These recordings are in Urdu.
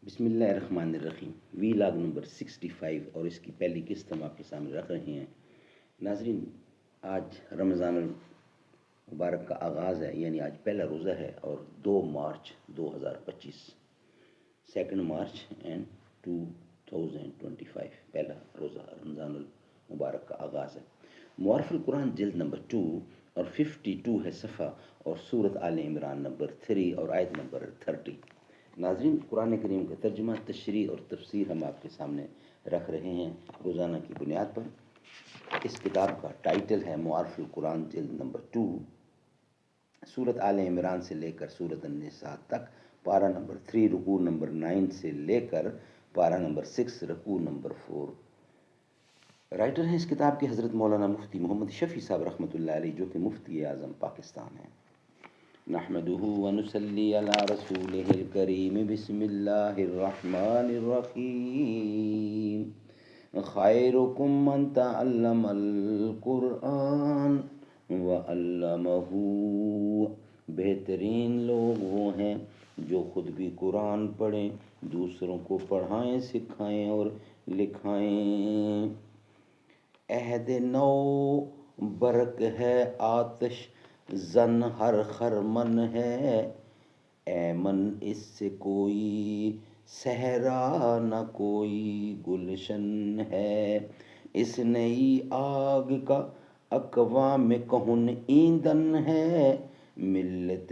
بسم اللہ الرحمن الرحیم، وی لاگ نمبر 65 اور اس کی پہلی قسط ہم آپ کے سامنے رکھ رہے ہیں۔ ناظرین، آج رمضان المبارک کا آغاز ہے، یعنی آج پہلا روزہ ہے اور 2 مارچ 2025، 2 مارچ اینڈ 2025 پہلا روزہ رمضان المبارک کا آغاز ہے۔ معارف القرآن جلد نمبر 2 اور 52 ہے صفحہ، اور سورت آل عمران نمبر 3 اور آیت نمبر 30۔ ناظرین، قرآن کریم کا ترجمہ، تشریح اور تفسیر ہم آپ کے سامنے رکھ رہے ہیں روزانہ کی بنیاد پر۔ اس کتاب کا ٹائٹل ہے معارف القرآن جلد نمبر 2، سورت آل عمران سے لے کر سورت النساء تک، پارہ نمبر 3 رکوع نمبر 9 سے لے کر پارہ نمبر 6 رکوع نمبر 4۔ رائٹر ہیں اس کتاب کے حضرت مولانا مفتی محمد شفیع صاحب رحمۃ اللہ علیہ، جو کہ مفتی اعظم پاکستان ہیں۔ نحمده ونصلي على رسوله الكريم، بسم الله الرحمن الرحيم۔ خيركم من تعلم القرآن وعلمه۔ بہترین لوگ وہ ہیں جو خود بھی قرآن پڑھیں، دوسروں کو پڑھائیں، سکھائیں اور لکھائیں۔ عہد نو برق ہے آتش زن ہر خرمن ہے، ایمن اس سے کوئی صحرا نہ کوئی گلشن ہے۔ اس نئی آگ کا اقوام کہن ایندھن ہے، ملت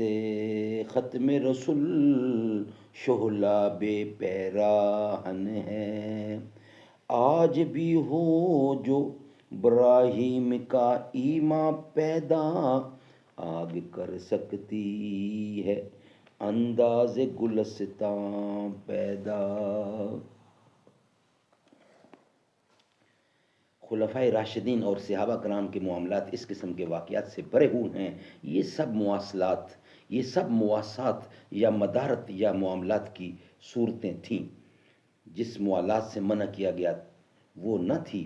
ختم رسول شعلہ بے پیراہن ہے۔ آج بھی ہو جو ابراہیم کا ایمان پیدا، آگ کر سکتی ہے انداز گلستاں پیدا۔ خلفائے راشدین اور صحابہ کرام کے معاملات اس قسم کے واقعات سے بھرے ہوئے ہیں۔ یہ سب مواسات یا مدارت یا معاملات کی صورتیں تھیں۔ جس موالات سے منع کیا گیا وہ نہ تھی۔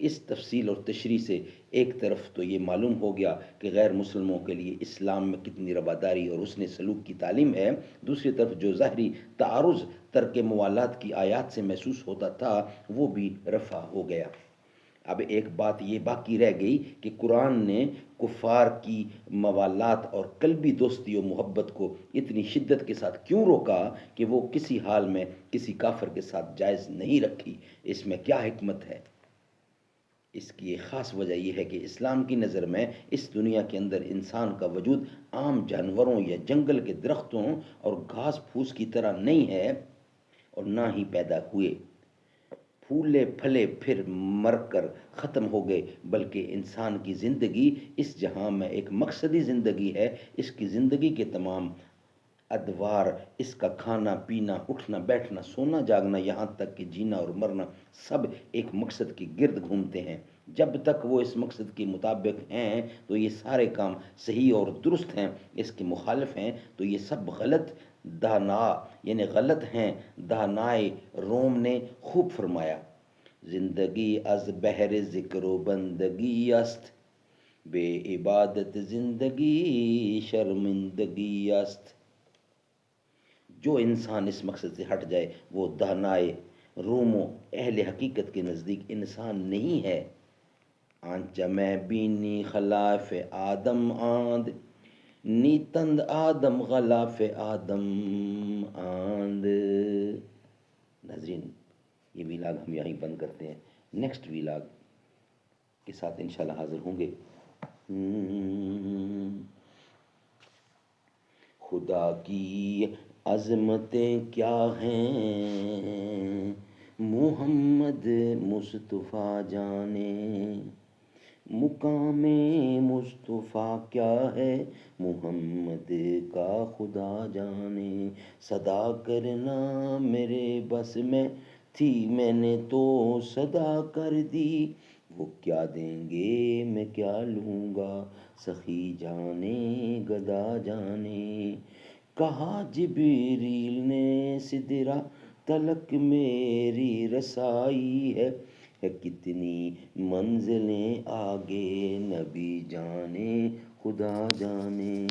اس تفصیل اور تشریح سے ایک طرف تو یہ معلوم ہو گیا کہ غیر مسلموں کے لیے اسلام میں کتنی رواداری اور حسن سلوک کی تعلیم ہے، دوسری طرف جو ظاہری تعارض ترک موالات کی آیات سے محسوس ہوتا تھا وہ بھی رفع ہو گیا۔ اب ایک بات یہ باقی رہ گئی کہ قرآن نے کفار کی موالات اور قلبی دوستی و محبت کو اتنی شدت کے ساتھ کیوں روکا کہ وہ کسی حال میں کسی کافر کے ساتھ جائز نہیں رکھی؟ اس میں کیا حکمت ہے؟ اس کی ایک خاص وجہ یہ ہے کہ اسلام کی نظر میں اس دنیا کے اندر انسان کا وجود عام جانوروں یا جنگل کے درختوں اور گھاس پھوس کی طرح نہیں ہے، اور نہ ہی پیدا ہوئے، پھولے پھلے پھر مر کر ختم ہو گئے، بلکہ انسان کی زندگی اس جہاں میں ایک مقصدی زندگی ہے۔ اس کی زندگی کے تمام ادوار، اس کا کھانا پینا، اٹھنا بیٹھنا، سونا جاگنا، یہاں تک کہ جینا اور مرنا، سب ایک مقصد کے گرد گھومتے ہیں۔ جب تک وہ اس مقصد کے مطابق ہیں تو یہ سارے کام صحیح اور درست ہیں، اس کے مخالف ہیں تو یہ سب غلط غلط ہیں۔ دانائے روم نے خوب فرمایا: زندگی از بہر ذکر و بندگی است، بے عبادت زندگی شرمندگی است۔ جو انسان اس مقصد سے ہٹ جائے وہ دانائے روم و اہل حقیقت کے نزدیک انسان نہیں ہے۔ آنچہ میں بینی خلاف آدم آند، نیتند آدم غلاف آدم آند۔ ناظرین، یہ ویلاگ ہم یہیں بند کرتے ہیں، نیکسٹ ویلاگ کے ساتھ انشاءاللہ حاضر ہوں گے۔ خدا کی عظمتیں کیا ہیں محمد مصطفیٰ جانے، مقام مصطفیٰ کیا ہے محمد کا خدا جانے۔ صدا کرنا میرے بس میں تھی، میں نے تو صدا کر دی، وہ کیا دیں گے میں کیا لوں گا، سخی جانے گدا جانے۔ کہا جبریل نے سدرہ تلک میری رسائی ہے کتنی منزلیں آگے نبی جانے خدا جانے۔